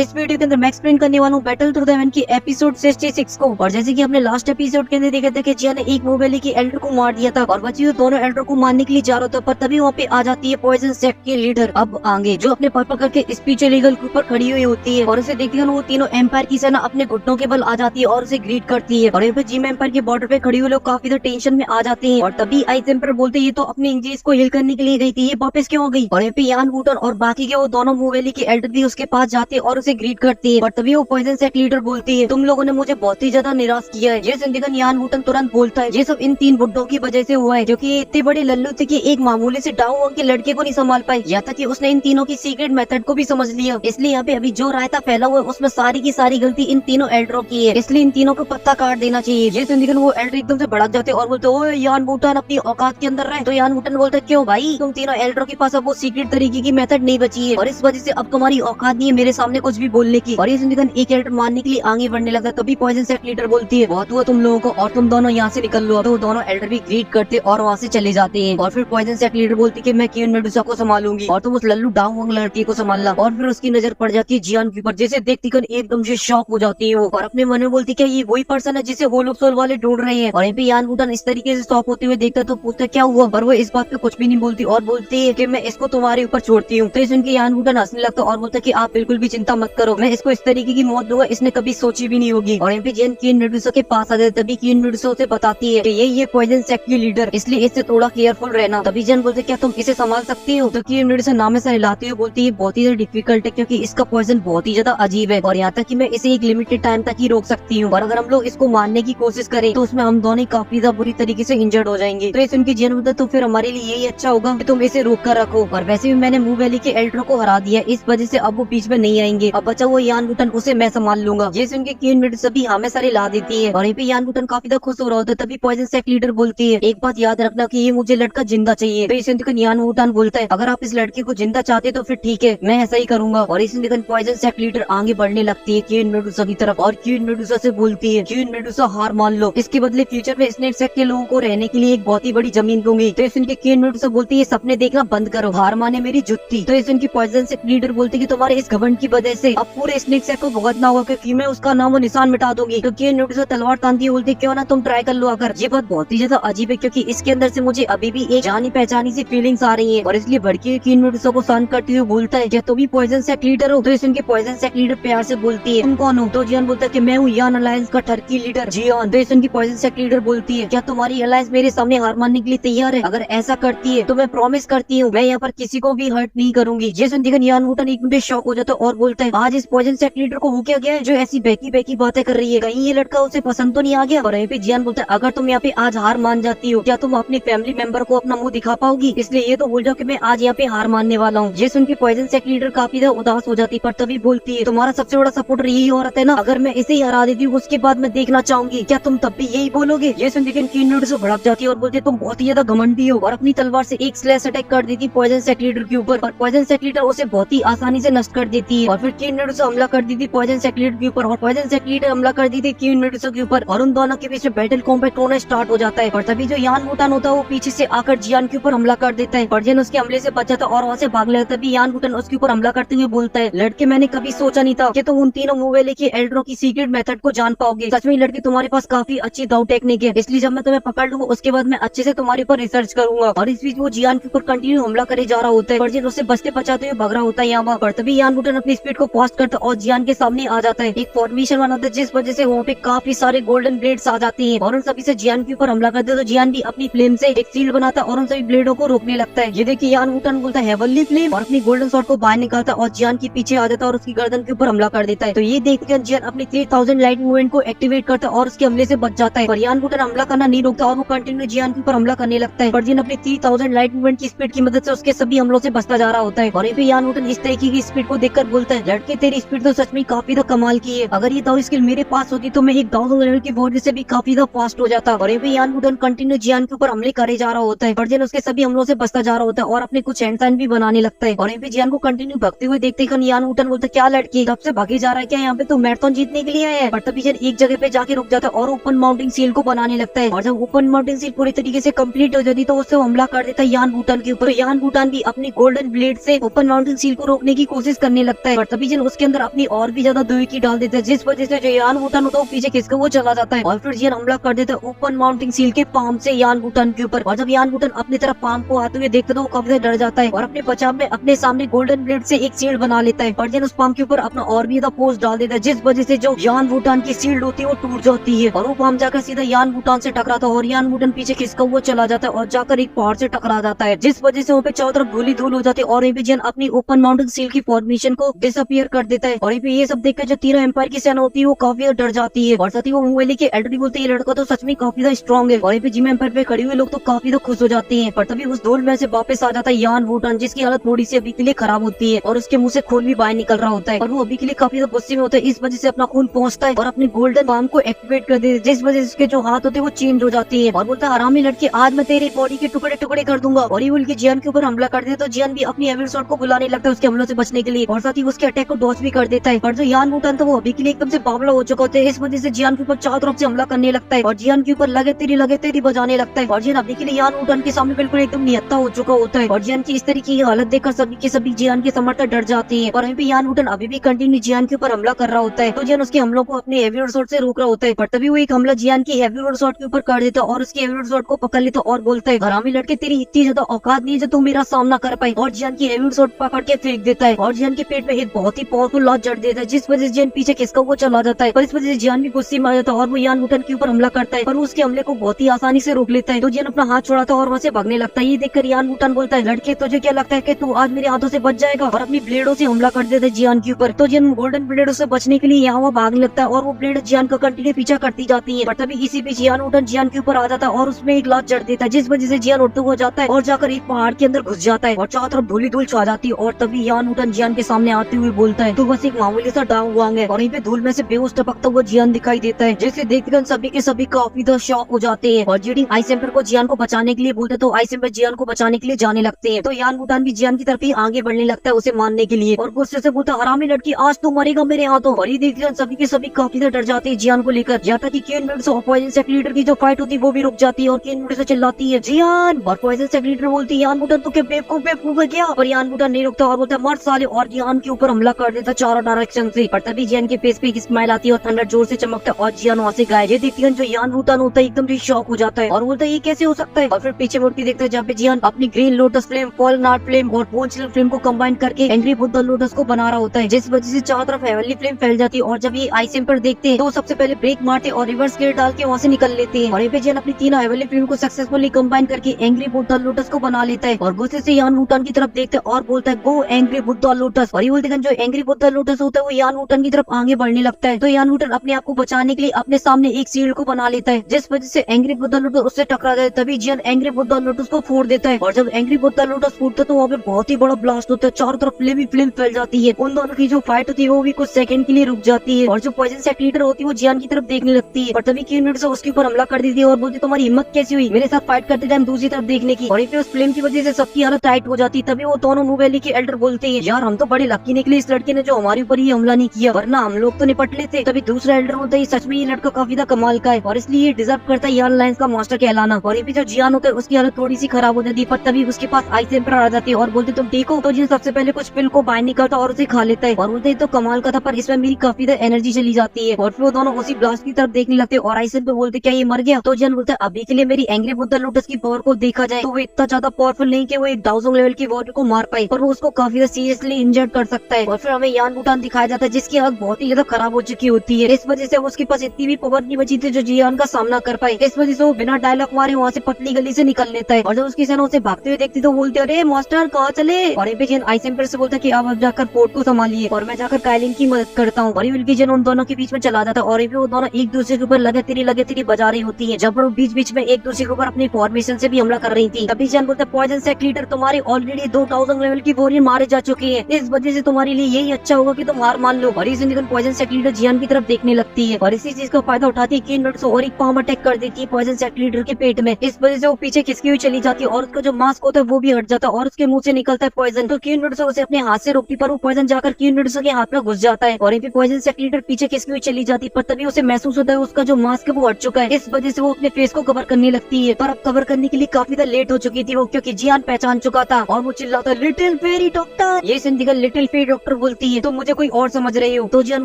इस वीडियो के अंदर मैं एक्सप्लेन करने वाला हूँ बैटल थ्रू द हेवन की एपिसोड 66 को। और जैसे कि हमने लास्ट एपिसोड के अंदर देखा था कि जिया ने एक मोबाइल की एल्डर को मार दिया था और बची हुई दोनों एल्डर को मारने के लिए जा रहा था, पर तभी वहाँ पे आ जाती है पॉइजन सेक्ट की लीडर अब आगे, जो अपने पर्पल करके स्पीच लीगल के ऊपर खड़ी हुई होती है। और उसे देखते हैं वो तीनों एम्पायर की सेना अपने घुटनों के बल आ जाती है और उसे ग्रीट करती है। और यहाँ पे जिम एम्पायर के बॉर्डर पे खड़ी हुए लोग काफी टेंशन में आ जाते हैं। और तभी आइस एम्पायर बोलते हैं ये तो अपने इंजरीज को हील करने के लिए गई थी, ये वापस क्यों हो गई। और यहाँ पे यान वुटन और बाकी के वो दोनों मोबाइल की एल्डर भी उसके पास जाते हैं और उसे ग्रीट करती है। और तभी वो पॉइजन सेक्ट लीडर बोलती है तुम लोगों ने मुझे बहुत ही ज्यादा निराश किया है। ये सुनकर यान वुटन तुरंत बोलता है ये सब इन तीन बुड्ढों की वजह से हुआ है, जो कि इतने बड़े लल्लू थे कि एक मामूली से डाउ के लड़के को नहीं संभाल पाए, यहाँ तक कि उसने इन तीनों की सीक्रेट मेथड को भी समझ लिया। इसलिए यहाँ पे अभी जो रायता फैला हुआ है उसमें सारी की सारी गलती इन तीनों एल्डरों की है, इसलिए इन तीनों को पत्ता काट देना चाहिए। ये सुनकर वो एल्डर एकदम से भड़क जाते और बोलते ओए यान वुटन अपनी औकात के अंदर रहे। तो यान वुटन बोलता है क्यों भाई, तुम तीनों एल्डरों के पास अब वो सीक्रेट तरीके की मेथड नहीं बची है और इस वजह से अब तुम्हारी औकात नहीं है मेरे सामने कुछ भी बोलने की। और ये सुनकर एक एल्डर मारने के लिए आगे बढ़ने लगा, तभी पॉइजन सेक्ट लीडर बोलती है बहुत हुआ तुम लोगों को और तुम दोनों यहाँ से निकल लो। तो दोनों एल्डर भी ग्रीट करते और वहाँ से चले जाते हैं। और फिर पॉइजन सेक्ट लीडर बोलती है मैं किन मेडुसा को संभालूंगी और तुम उस लल्लू डाउन लड़की को संभालना। और फिर उसकी नजर पड़ जाती है जियान के ऊपर, जिसे देखती कर एकदम से शॉक हो जाती है वो और अपने मन में बोलती है ये वही पर्सन है जिसे वो लोग सोल वाले ढूंढ रहे हैं। और यहाँ पे यान वुटन इस तरीके से स्टॉप होते हुए देखता तो पूछता क्या हुआ, पर वो इस बात पे कुछ भी नहीं बोलती और बोलती है कि मैं इसको तुम्हारे ऊपर छोड़ती हूँ। तो सुन के यान वुटन हंसने लगता और बोलता कि आप बिल्कुल भी चिंता मत करो, मैं इसको इस तरीके की मौत दूंगा इसने कभी सोची भी नहीं होगी। और यहाँ पे जियान किन मेडुसा के पास आ जाता, तभी किन मेडुसा उसे बताती है कि ये पॉइजन सेक्ट की लीडर, इसलिए इससे थोड़ा केयरफुल रहना। तभी जियान बोलते क्या तुम इसे संभाल सकती हो। तो किन मेडुसा नाम से हिलाती हुई बोलती है बहुत ही डिफिकल्ट है क्योंकि इसका पॉइजन बहुत ही ज्यादा अजीब है और यहाँ तक कि मैं इसे एक लिमिटेड टाइम तक ही रोक सकती हूँ और अगर हम लोग इसको मारने की कोशिश करें तो उसमें हम दोनों काफी ज्यादा बुरी तरीके से इंजर्ड हो जाएंगे। तो ये सुन के जियान बोलता तो फिर हमारे लिए यही अच्छा होगा कि तुम इसे रोक कर रखो। और वैसे भी मैंने मूव वैली के एल्डर को हरा दिया, इस वजह से अब वो बीच में नहीं आएंगे, अब बचा वो यान वुटन उसे मैं संभाल लूंगा। ये सुन के किन मेडुसा भी हमें सारे ला देती है और यहाँ पे यान वुटन काफी ज्यादा खुश हो रहा होता है। तभी पॉइजन सेक्ट लीडर बोलती है एक बात याद रखना कि ये मुझे लड़का जिंदा चाहिए। तो इसे यान वुटन बोलता है अगर आप इस लड़के को जिंदा चाहते तो फिर ठीक है मैं ऐसा ही करूंगा। और इस पॉइजन सेक्ट लीडर आगे बढ़ने लगती है किन मेडुसा की तरफ और किन मेडुसा से बोलती है किन मेडुसा हार मान लो, इसके बदले फ्यूचर में स्नेक सेक्ट के लोगों को रहने के लिए एक बहुत ही बड़ी जमीन दूंगी। तो इनके किन मेडुसा बोलती है सपने देखना बंद करो, हार माने मेरी जुत्ती। तो इनकी पॉइजन सेक्ट लीडर बोलती है कि तुम्हारे इस घमंड की वजह से अब पूरे स्नेक सेक्ट को भुगतना होगा क्योंकि मैं उसका नाम और निशान मिटा दूंगी। तो किन मेडुसा तलवार तानती है बोलती क्यों ना तुम ट्राई कर लो अगर। ये बात बहुत ही ज्यादा अजीब है क्योंकि इसके अंदर से मुझे अभी भी एक जानी पहचानी सी फीलिंग्स आ रही है और इसलिए भड़की किन मेडुसा को शांत करते हुए बोलता है क्या तुम भी पॉइजन सेक्ट लीडर हो। तो इनके पॉइजन सेक्ट लीडर प्यार से बोलती है तुम कौन हो। तो जियान बोलता है कि मैं हूँ यान अलायंस का टर्की लीडर जियान। तो इनकी पॉइजन सेक्ट लीडर बोलती है क्या तुम्हारी अलायंस मेरे सामने हार मानने के लिए तैयार है, अगर ऐसा करती है तो मैं प्रॉमिस करती हूँ मैं यहाँ पर किसी को भी हर्ट नहीं करूंगी। ये सुन देखकर यान वुटन एक मिनट शॉक हो जाता है और बोलता है आज इस पॉइजन सेक्ट लीडर को हो क्या गया है जो ऐसी बेकी बेकी बातें कर रही है, कहीं ये लड़का उसे पसंद तो नहीं आ गया। और यहाँ पे जियान बोलता है अगर तुम यहाँ पे आज हार मान जाती हो क्या तुम अपने फैमिली मेंबर को अपना मुंह दिखा पाओगी, इसलिए ये तो बोल जाओ कि मैं आज यहाँ पे हार मानने वाला हूँ। ये सुन के पॉइजन सेक्ट लीडर काफी ज्यादा उदास हो जाती पर तभी बोलती है तुम्हारा सबसे बड़ा सपोर्टर यही औरत है ना, अगर मैं इसे ही हरा देती हूँ उसके बाद मैं देखना चाहूंगी क्या तुम तब भी यही बोलोगे। ये सुन के किन मेडुसा भड़क जाती है और बोलती है तुम बहुत ही ज्यादा घमंडी हो और अपनी तलवार से एक स्लैश अटैक कर देती पॉइजन सेक्ट लीडर के ऊपर और पॉइजन सेक्ट लीडर उसे बहुत ही आसानी से नष्ट कर देती है। और फिर किन मेडुसा हमला कर दी थी पॉइजन सेक्ट लीडर के ऊपर और पॉइजन सेक्ट लीडर हमला कर दी थी किन मेडुसा के ऊपर और उन दोनों के बीच में बैटल कॉम्बैट होना स्टार्ट हो जाता है। और तभी जो यान वुटन होता है वो पीछे से आकर जियान के ऊपर हमला कर देता है और जियान उसके हमले से बचा था और वहाँ से भाग लेता। तभी यान वुटन उसके ऊपर हमला करते हुए बोलता है लड़के मैंने कभी सोचा नहीं था कि तुम उन तीनों मोबाइल के एल्डरों की सीक्रेट मेथड को जान पाओगे, सच में लड़के तुम्हारे पास काफी अच्छी दाव टेक्निक है, इसलिए जब मैं तुम्हें पकड़ लूंगा उसके बाद मैं अच्छे से तुम्हारे ऊपर रिसर्च करूंगा। और इस बीच वो जियान के ऊपर कंटिन्यू हमला करे जा रहा होता है पर जियान उससे बचते बचाते हुए भाग रहा होता है यहाँ पर। तभी यान वुटन अपनी स्पीड को फास्ट करता और जियान के सामने आ जाता है, एक फॉर्मेशन बनाता है जिस वजह से वहाँ पे काफी सारे गोल्डन ब्लेड्स आ जाती हैं और उन सभी से जियान के ऊपर हमला करते तो जियान भी अपनी फ्लेम से एक शील्ड बनाता और उन सभी ब्लेडों को रोकने लगता है। ये देखिए यान वुटन बोलता है हेवनली फ्लेम और अपनी गोल्डन शॉट को बाहर निकालता और जियान के पीछे आ जाता और उसकी गर्दन के ऊपर हमला कर देता है। तो ये देखकर जियान अपनी 3000 लाइट मूवमेंट को एक्टिवेट करता और उसके हमले से बच जाता है पर यान वुटन हमला करना नहीं रोकता और वो कंटिन्यू जियान के ऊपर हमला करने लगता है पर जियान अपनी 3000 लाइट मूवमेंट की स्पीड की मदद से उसके सभी हमलों से बचता जा रहा होता है। और ये यान वुटन इस तरीके की स्पीड को देखकर बोलता है लड़के तेरी स्पीड तो सच में काफी ज्यादा कमाल की है, अगर ये दाव स्किल मेरे पास होती तो मैं एक 1000 लेवल की बॉडी से भी काफी ज्यादा फास्ट हो जाता। और ये यान वुटन कंटिन्यू जियान के ऊपर हमले करे जा रहा होता है पर जियान उसके सभी हमलों से बचता जा रहा होता है और अपने कुछ हैंड साइन भी बनाने लगता है। और यहाँ जियान को कंटिन्यू भगते हुए देखते यान वुटन बोलता क्या लड़की कब से भागे जा रहा है, क्या यहाँ पे तो मैराथन जीतने के लिए आया है। पर तभी जियान एक जगह पे जाके रुक जाता है और ओपन माउंटिंग सील को बनाने लगता है और जब ओपन माउंटिंग सील पूरी तरीके से कंप्लीट हो जाती तो उससे हमला कर देता है यान वुटन के ऊपर। यान वुटन भी अपनी गोल्डन ब्लेड से ओपन माउंटिंग सील को रोकने की कोशिश करने लगता है पर तभी जिन उसके अंदर अपनी और भी ज्यादा दुई की डाल देता है, जिस वजह से जो यान वुटान होता है वो पीछे खिसकर वो चला जाता है और फिर जियन हमला कर देता है ओपन माउंटिंग सील के पाम से यान वुटान के ऊपर। और जब यान वुटान अपनी तरफ पाम को आते हुए देखता है तो वो काफी डर जाता है और अपने बचाव में अपने सामने गोल्डन ब्लेड से एक शील्ड बना लेता है और जियन उस पाम के ऊपर अपना और भी ज्यादा फोर्स डाल देता है, जिस वजह से जो यान वुटान की शील्ड होती है वो टूट जाती है और वो पाम जाकर सीधा यान वुटान से टकराता है और यान वुटान पीछे खिसका हुआ चला जाता है और जाकर एक पहाड़ से टकरा जाता है, जिस वजह से वहाँ पे चारों तरफ धूली धूल हो जाती है और वहीं पे जियन अपनी ओपन माउंटिंग सील की फॉर्मेशन को डिसअपियर कर देता है। और ये सब देखकर जो तीनों एम्पायर की सेना होती है वो काफी डर जाती है और साथ ही वो मुंह के एल्डर बोलते हैं ये लड़का तो सच में काफी ज्यादा स्ट्रॉन्ग है। और यहाँ पे जिम एम्पायर पे खड़े हुए लोग तो काफी ज्यादा खुश हो जाते हैं, पर तभी उस धूल में से वापस आ जाता है यान वुटान, जिसकी हालत थोड़ी सी अभी के लिए खराब होती है और उसके मुंह से खून भी बाहर निकल रहा होता है और वो अभी के लिए काफी ज्यादा गुस्से में होता है। इस वजह से अपना खून पहुंचता है और अपने गोल्डन पाम को एक्टिवेट कर देता है, जिस वजह से उसके जो हाथ होते हैं वो चेंज हो जाती है और बोलता है आरामी लड़के आज मैं तेरी बॉडी के टुकड़े टुकड़े कर दूंगा। और ये बोल के जियान के ऊपर हमला कर देता है तो जियान भी अपनी एविल शॉट को बुलाने लगता है उसके हमलों से बचने के लिए और साथ ही उसके अटैक को डॉज भी कर देता है। पर जो यान वुटान था वो अभी के लिए एकदम से बावला हो चुका होता है, इस वजह से जियान के ऊपर चारों तरफ से हमला करने लगता है और जियान के ऊपर लगे तेरी बजाने लगता है और जियान अभी के लिए यान वुटान के सामने बिल्कुल एकदम निहत्था हो चुका होता है और जियान की इस तरीके की हालत देखकर सभी के सभी जियान के समर्थक डर जाते हैं और वहीं पे यान वुटान अभी भी कंटिन्यू जियान के ऊपर हमला कर रहा होता है तो जियान उसके हमलों को अपने हेवी शॉट से रोक रहा होता है। पर तभी वो एक हमला जियान की हेवी शॉट के ऊपर कर देता है और उसके हेवी शॉट को पकड़ लेता और बोलता है हरामी लड़के तेरी इतनी ज्यादा औकात नहीं है जो तू मेरा सामना कर पाए और जियान की हेवी शॉट पकड़ के फेंक देता है और जियान के पेट में एक बहुत ही पावरफुल लॉस जड़ देता है, जिस वजह से जियान पीछे खिसका हुआ चला जाता है और इस वजह से जियान भी गुस्से में आ जाता है और वो यान वुटान के ऊपर हमला करता है पर वो उसके हमले को बहुत ही आसानी से रोक लेता है तो जियान अपना हाथ छोड़ाता है और वहाँ से भागने लगता है। ये देखकर यान वुटान बोलता है लड़के तुझे क्या लगता है कि तू आज मेरे हाथों से बच जाएगा और अपनी ब्लेडों से हमला कर देता है जियान के ऊपर। तो जियान गोल्डन ब्लेडों से बचने के लिए यहाँ वहाँ भागने लगता है और वो ब्लेड जियान का कंटिन्यू पीछा करती जाती है। पर तभी इसी बीच यान वुटान जियान के ऊपर आ जाता है और उसमें एक लात जड़ देता है, जिस वजह से जियान उड़ता हुआ जाता है और जाकर एक पहाड़ के अंदर घुस जाता है और चारों तरफ धूली धूल छा जाती है। और तभी यान वुटान जियान के सामने आते हुए बोलता है तो बस एक मामूली सा डांग वांग है और यहीं पे धूल में से बेहोश टपकता हुआ जियान दिखाई देता है, जिसे देखकर सभी के सभी काफी ज्यादा शॉक हो जाते हैं और जीडिंग आइस एम्पायर को जियान को बचाने के लिए बोलते तो आइस एम्पायर जियान को बचाने के लिए जाने लगते हैं। तो यान वुटान भी जियान की तरफ ही आगे बढ़ने लगता है उसे मारने के लिए और गुस्से से बोलता हरामी लड़की आज तू मरेगा मेरे हाथों। और ये देखकर सभी के सभी काफी ज्यादा डर जाते हैं जियान को लेकर, यहाँ तक कि केन मिनट से पॉइजन सेक्ट लीडर की जो फाइट होती है वो भी रुक जाती है और केन मिनट से चिल्लाती है जियान और पॉइजन सेक्ट लीडर बोलती है यान वुटान तो क्या बेवकूफ है क्या। और यान वुटान नहीं रुकता और बोलता मर साले और जियान के ऊपर हमला कर देता चारों डायरेक्शन से। पर तभी जियान के फेस पे एक स्माइल आती है और थंडर जोर से चमकता है और जियान वहाँ से गायब। ये देखकर जो यान वुटान होता है एकदम से शॉक हो जाता है और बोलता है ये कैसे हो सकता है। और फिर पीछे मुड़ के देखता है जहाँ पे जियान अपनी green lotus flame, fallen art flame और पोंचल फ्लेम को कंबाइन करके एंग्री बुद्धा लोटस को बना रहा होता है, जिस वजह से चारों तरफ हेवनली फ्लेम फैल जाती है। और जब ये आइस एम्पायर देखते हैं तो सबसे पहले ब्रेक मारते और रिवर्स गियर डाल के वहाँ से निकल लेते हैं और जियान अपनी तीनों हेवनली फ्लेम को सक्सेसफुली कंबाइन करके एंग्री बुद्धा लोटस को बना लेता है और गुस्से से यान वुटान की तरफ देखते और बोलता है गो एंग्री बुद्धा लोटस। और ये बोलते हैं जो एंग्री बुद्धा लोटस होता है वो यान वुटान की तरफ आगे बढ़ने लगता है। तो यान वुटान अपने आप को बचाने के लिए अपने सामने एक शील्ड को बना लेता है, जिस वजह से एंग्री बुद्धा लोटस उससे टकरा जाए। तभी जियान एंग्री बुद्धा लोटस को फोड़ देता है और जब एंग्री बुद्धा लोटस फूटता है तो वहाँ पे बहुत ही बड़ा ब्लास्ट होता है, चारों तरफ फ्लेम ही फ्लेम फैल जाती है। उन दोनों की जो फाइट होती है वो भी कुछ सेकंड के लिए रुक जाती है और जो पॉइजन सेक्ट लीडर होती है वो जियान की तरफ देखने लगती है। और तभी केन मिनट से उसके ऊपर हमला कर देती है और बोलती तुम्हारी हिम्मत कैसी हुई मेरे साथ फाइट करते टाइम दूसरी तरफ देखने की। और उस फ्लेम की वजह से सबकी हालत टाइट हो जाती है। तभी वो दोनों न्यू वैली के एल्डर बोलते हैं यार हम तो बड़े लकी निकले इस लड़के ने जो हमारे ऊपर ही हमला नहीं किया, वरना हम लोग तो निपट लेते। तभी दूसरा एल्डर बोलता है सच में ये लड़का काफी ज्यादा कमाल का है और इसलिए ये डिजर्व करता है यान लाइंस का मास्टर कहलाना। और ये जो जियान होता है उसकी हालत थोड़ी सी खराब हो जाती है, पर तभी उसके पास आइस एम्पायर आ जाती है और बोलते तुम ठीक हो। तो जियान सबसे पहले कुछ पिल को बाइंड निकालता और उसे खा लेता है और बोलते तो कमाल का था पर इसमें मेरी काफी ज्यादा एनर्जी चली जाती है। और फिर वो दोनों उसी ब्लास्ट की तरफ देखने लगते और आइस एम्पायर बोलते क्या ये मर गया। तो जियान बोलता है अभी के लिए मेरी एंग्री बुद्धा लोटस की पावर को देखा जाए तो वो इतना ज्यादा पावरफुल नहीं कि वो एक डाउजोंग लेवल की वॉरियर को मार पाए, पर वो उसको काफी ज्यादा सीरियसली इंजर्ड कर सकता है। और फिर हमें यान वुटान दिखाया जाता है जिसकी हालत बहुत ही ज्यादा खराब हो चुकी होती है, इस वजह से उसके पास इतनी भी पावर नहीं बची थी जो जियान का सामना कर पाए। इस वजह से वो बिना डायलॉग मारे वहाँ से पतली गली से निकल लेता है और जब उसकी सेना उसे भागते हुए देखती तो बोलते अरे मास्टर कहाँ चले। और जियान आइस एम्पायर से बोलता है कि आप जाकर पोर्ट को संभालिए और मैं जाकर काइलिन की मदद करता हूँ। और जियान उन दोनों के बीच में चला जाता है और वो दोनों एक दूसरे के ऊपर लगे तेरी बजा रही होती है, जब वो बीच बीच में एक दूसरे के ऊपर अपनी फॉर्मेशन से भी हमला कर रही थी। तभी जियान बोलता है पॉइजन सेक्ट लीडर तुम्हारे ऑलरेडी 2000 लेवल की वॉरियर मारे जा चुके हैं, इस वजह से तुम्हारे लिए यही अच्छा होगा कि तुम हार मान लो। और इस पॉइजन सेक्ट लीडर जियान की तरफ देखने लगती है और इसी चीज का फायदा उठाती है केन मिनट और एक पाम अटैक कर देती है पॉइजन सेक्ट लीडर के पेट में। इस वजह से वो पीछे खिसकी हुई चली जाती है और उसका जो मास्क होता है वो भी हट जाता है और उसके मुंह से निकलता है पॉइजन। तो केन मिनट उसे अपने हाथ से रोकती पर वो पॉइजन जाकर केन मिनट के हाथ में घुस जाता है और पॉइजन सेक्ट लीडर पीछे खिसकी हुई चली जाती है, पर तभी उसे महसूस होता है उसका जो मास्क है वो हट चुका है। इस वजह से वो अपने फेस को कवर करने लगती है, पर अब कवर करने के लिए काफी ज्यादा लेट हो चुकी थी वो, क्योंकि जियान पहचान चुका था और वो चिल्लाता लिटिल फेरी डॉक्टर। ये सिंधिकल लिटिल फेरी डॉक्टर डॉक्टर बोलती है तुम मुझे कोई और समझ रही हो। तो जियान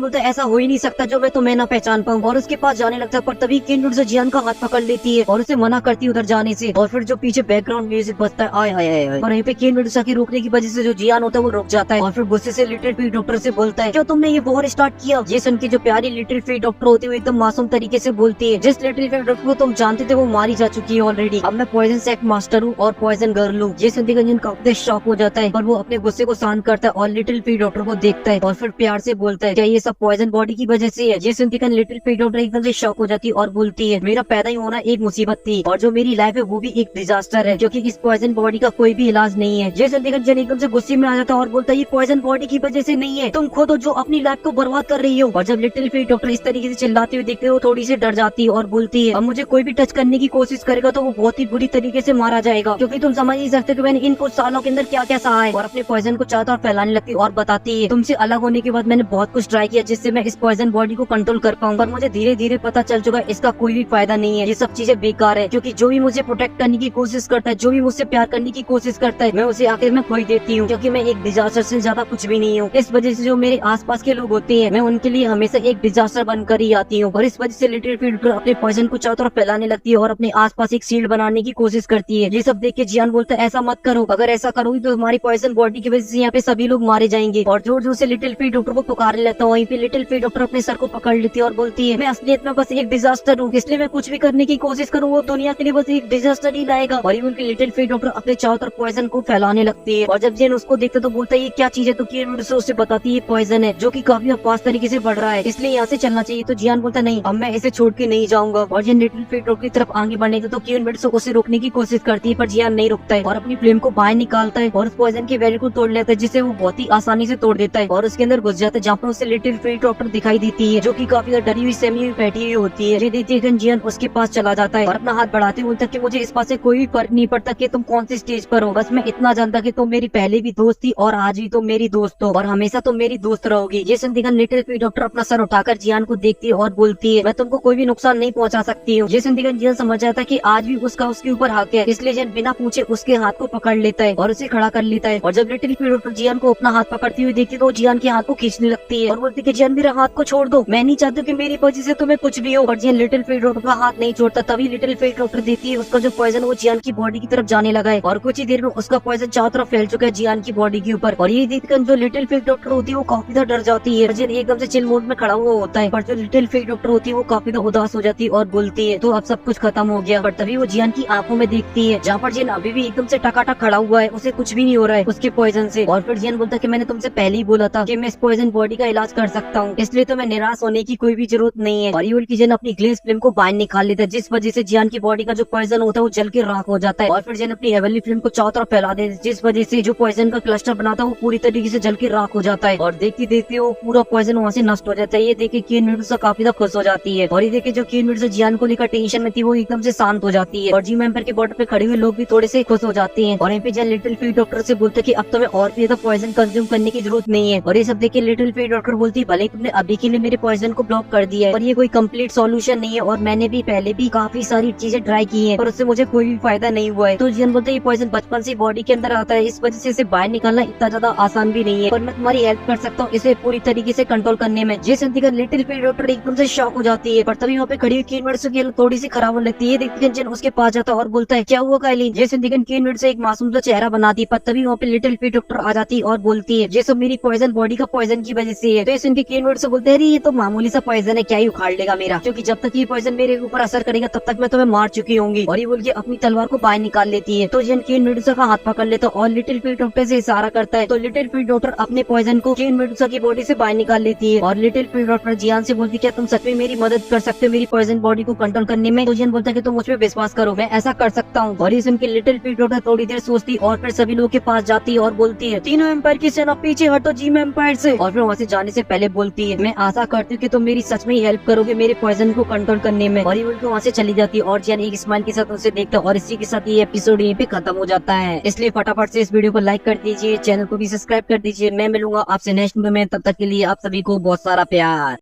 बोलता है ऐसा हो ही नहीं सकता जो मैं तुम्हें ना पहचान पाऊँ, और उसके पास जाने लगता है। पर तभी केन विंडसर जियान का हाथ पकड़ लेती है और उसे मना करती है उधर जाने से। और फिर जो पीछे बैकग्राउंड म्यूजिक बजता है आय हाय हाय, और यहीं पे केन विंडसर की रोकने की वजह से जो जियान होता है वो रुक जाता है और फिर गुस्से से लिटिल फीट डॉक्टर से बोलता है क्यों तुमने ये वॉर स्टार्ट किया। ये सुन के जो प्यारी लिटिल फीट डॉक्टर होती है वो एकदम मासूम तरीके से बोलती है जिस लिटिल फीट डॉक्टर को तुम जानते थे वो मारी जा चुकी है ऑलरेडी, अब मैं पॉइजन सेक्ट मास्टर हूँ और पॉइजन गर्ल हूँ। ये सुनते गंजन काफी शॉक हो जाता है पर वो अपने गुस्से को शांत करता है और लिटिल फीट डॉक्टर को देखता है और फिर प्यार से बोलता है क्या ये सब पॉइजन बॉडी की वजह से है। ये सुनते गंजन लिटिल फीट डॉक्टर एकदम से शॉक हो जाती है और बोलती है मेरा पैदा ही होना एक मुसीबत थी और जो मेरी लाइफ है वो भी एक डिजास्टर है क्योंकि इस पॉइजन बॉडी का कोई भी इलाज नहीं है। ये सुनते गंजन एकदम से गुस्से में आ जाता है और बोलता है ये पॉइजन बॉडी की वजह से नहीं है, तुम खुद हो जो अपनी लाइफ को बर्बाद कर रही हो। और जब लिटिल फीट डॉक्टर इस तरीके से चिल्लाते हुए देखते हो थोड़ी सी डर जाती है और बोलती है अब मुझे कोई भी टच करने की कोशिश करेगा तो वो बहुत ही बुरी तरीके से मारा जाएगा क्योंकि तुम समझ नहीं सकते कि मैंने इन कुछ सालों के अंदर क्या क्या सहा है। और अपने पॉइजन को चारों तरफ फैलाने लगती है और बताती है तुमसे अलग होने के बाद मैंने बहुत कुछ ट्राई किया जिससे मैं इस पॉइजन बॉडी को कंट्रोल कर पाऊँ, पर मुझे धीरे धीरे पता चल चुका है इसका कोई भी फायदा नहीं है, ये सब चीजें बेकार है क्योंकि जो भी मुझे प्रोटेक्ट करने की कोशिश करता है, जो भी मुझसे प्यार करने की कोशिश करता है, मैं उसे आखिर में खोई देती हूँ क्योंकि मैं एक डिजास्टर से ज्यादा कुछ भी नहीं हूँ। इस वजह से जो मेरे आसपास के लोग होते हैं मैं उनके लिए हमेशा एक डिजास्टर बनकर ही आती हूँ। और इस वजह से लिटिल फीट डॉक्टर अपने पॉइजन को चारों तरफ फैलाने लगती है और अपने आसपास एक शील्ड बनाने की कोशिश करती है। ये सब देख के जियान बोलता है ऐसा मत करो, अगर ऐसा करोगी तो हमारी पॉइजन बॉडी की वजह से यहाँ पे सभी लोग मारे जाएंगे। और जोर जोर से लिटिल फीट डॉक्टर को पुकारने लगता है। वहीं पे लिटिल फीट डॉक्टर अपने सर को पकड़ लेती है और बोलती है मैं असलियत में बस एक डिजास्टर हूँ, इसलिए मैं कुछ भी करने की कोशिश करूँ वो दुनिया के लिए बस एक डिजास्टर ही लाएगा। और उनकी लिटिल फीट डॉक्टर अपने चारों तरफ पॉइजन को फैलाने लगती है और जब जियान उसको देखता तो बोलता है ये क्या चीज है, तो केन उसे बताती है पॉइजन है जो की काफी फास्ट तरीके से बढ़ रहा है इसलिए यहाँ से चलना चाहिए। तो जियान बोलता नहीं अब मैं इसे छोड़ के नहीं जाऊंगा। और जियान लिटिल फीट डॉक्टर की तरफ आगे बढ़ने तो केन उसे रोकने की कोशिश करती है पर जियान नहीं रुकता है और अपनी फ्लेम को बाहर निकालता है और उस पॉइजन के बैरल को तोड़ लेता है जिसे वो बहुत ही आसानी से तोड़ देता है और उसके अंदर घुस जाता है जहाँ पर उसे लिटिल फीट डॉक्टर दिखाई देती है जो कि काफी ज्यादा डरी हुई सहमी हुई बैठी हुई होती है। ये देखते जियान उसके पास चला जाता है और अपना हाथ बढ़ाते हुए बोलता है कि मुझे इस बात से कोई भी फर्क नहीं पड़ता कि तुम कौन सी स्टेज पर हो, बस मैं इतना जानता कि तुम मेरी पहले भी दोस्त थी और आज भी तुम मेरी दोस्त हो और हमेशा तुम मेरी दोस्त रहोगी। ये सुनते लिटिल फीट डॉक्टर अपना सर उठाकर जियान को देखती है और बोलती है मैं तुमको कोई भी नुकसान नहीं पहुंचा सकती हूँ। ये सुनते जियान समझ जाता है कि आज भी उसका उसके ऊपर हक है, इसलिए जियान बिना पूछे उसके हाथ को पकड़ लेता है और उसे खड़ा कर लेता है। और जब लिटिल फीट डॉक्टर जियान को अपना हाथ पकड़ती हुई देखती है तो जियान के हाथ को खींचने लगती है और बोलती है जियान मेरे हाथ को छोड़ दो, मैं नहीं चाहती कि मेरी वजह से तुम्हें कुछ भी हो। और जियान लिटिल फीट डॉक्टर का हाथ नहीं छोड़ता। तभी लिटिल फीट डॉक्टर देखती है उसका जो पॉइजन वो जियान की बॉडी की तरफ जाने लगा है और कुछ ही देर में उसका पॉइजन चारों तरफ फैल चुका है जियान की बॉडी के ऊपर। और ये देखकर जो लिटिल फीट डॉक्टर होती है वो काफी ज्यादा डर जाती है। जियान एकदम से चिल मोड में खड़ा हुआ होता है पर जो लिटिल फीट डॉक्टर होती है वो काफी ज्यादा उदास हो जाती है और बोलती है तो अब सब कुछ खत्म हो गया। पर तभी वो जियान की आंखों में देखती है जहाँ पर जियान अभी भी एकदम से टकाटक खड़ा हुआ है, उसे कुछ भी नहीं हो रहा है उसके पॉइजन से। और फिर जियान बोलता है कि मैंने तुमसे पहले ही बोला था कि मैं इस पॉइजन बॉडी का इलाज कर सकता हूँ, इसलिए तो मैं निराश होने की कोई भी जरूरत नहीं है। और ये की जियान अपनी ग्लेस फ्लेम को बाहर निकाल लेता है जिस वजह से जियान की बॉडी का जो पॉइजन होता है वो जल के राख हो जाता है। और फिर जियान अपनी हेवनली फ्लेम को चारों तरफ फैला देता है जिस वजह से जो पॉइजन का क्लस्टर बना था वो पूरी तरीके से जल के राख हो जाता है। और देखते देखते वो पूरा पॉइजन वहाँ से नष्ट हो जाता है। ये देखे केन मिर्जा काफी ज्यादा खुश हो जाती है और ये देखे जो केन मिर्जा जियान को लेकर टेंशन में थी वो एकदम से शांत हो जाती है। और जिम एम्पायर के बॉर्डर पे खड़े हुए लोग भी थोड़े से खुश हो जाते हैं। और यहाँ पे जियान लिटिल फीट डॉक्टर से बोलते कि अब तुम्हें और भी ज्यादा पॉइजन कंज्यूम करने की जरूरत नहीं है। और ये सब देखे लिटिल फीट डॉक्टर बोलती है भले तुमने अभी के लिए मेरे पॉइजन को ब्लॉक कर दिया है और ये कोई कंप्लीट सॉल्यूशन नहीं है और मैंने भी पहले भी काफी सारी चीजें ट्राई की है और उससे मुझे कोई भी फायदा नहीं हुआ है। तो जियान बोलते ये पॉइजन बचपन से बॉडी के अंदर आता है, इस वजह से इसे बाहर निकालना इतना ज्यादा आसान भी नहीं है, पर मैं तुम्हारी हेल्प कर सकता हूँ इसे पूरी तरीके से कंट्रोल करने में। ये सुनती है लिटिल फीट डॉक्टर एकदम से शॉक हो जाती है पर तभी वहाँ पे खड़ी हुई केन मिर्जा की हालत थोड़ी सी खराब हो लगती है। देखती है जियान उसके पास जाता है और बोलता है क्या हुआ काइलिन। ये सुनती है केन मिर्जा एक मासूम सा चेहरा बनाती है पर तभी वहाँ पे लिटिल फीट डॉक्टर आ जाती है और बोलती है ये सब मेरी पॉइजन बॉडी का पॉइजन की वजह से है। तो ये सुन के केन मिर्जा बोलते हैं ये तो मामूली सा पॉइजन है, क्या ही उखाड़ लेगा मेरा, क्योंकि जब तक ये पॉइजन मेरे ऊपर असर करेगा तब तक मैं तुम्हें मार चुकी होंगी। और ये बोल के अपनी तलवार को बाहर निकाल लेती है। तो जियान केन मिर्जा का हाथ पकड़ लेता है और लिटिल फीट डॉक्टर से इशारा करता है। तो लिटिल फीट डॉक्टर अपने पॉइजन को केन मिर्जा की बॉडी से बाहर निकाल लेती है और लिटिल फीट डॉक्टर जियान से बोलती है क्या तुम सच में मेरी मदद कर सकते हो मेरी पॉइजन बॉडी को कंट्रोल करने में। तो जियान बोलता है कि तुम मुझ पे विश्वास करो, मैं ऐसा कर सकता हूँ। और ये सुन के लिटिल फीट डॉक्टर थोड़ी देर सोचती और फिर सभी लोगों के पास जाती है और बोलती है तीनों एम्पायर की सेना पीछे हटो जिम एम्पायर से। और फिर वहाँ से जाने से पहले बोलती है मैं आशा करती हूँ कि तुम मेरी सच में ही हेल्प करोगे मेरे पॉइजन को कंट्रोल करने में। और ये बोल के वहाँ से चली जाती है और जियान एक स्माइल के साथ उसे देखता है और इसी के साथ ये एपिसोड यहीं पे खत्म हो जाता है। इसलिए फटाफट से इस वीडियो को लाइक कर दीजिए, चैनल को भी सब्सक्राइब कर दीजिए। मैं मिलूंगा आपसे नेक्स्ट वीडियो में, तब तक के लिए आप सभी को बहुत सारा प्यार।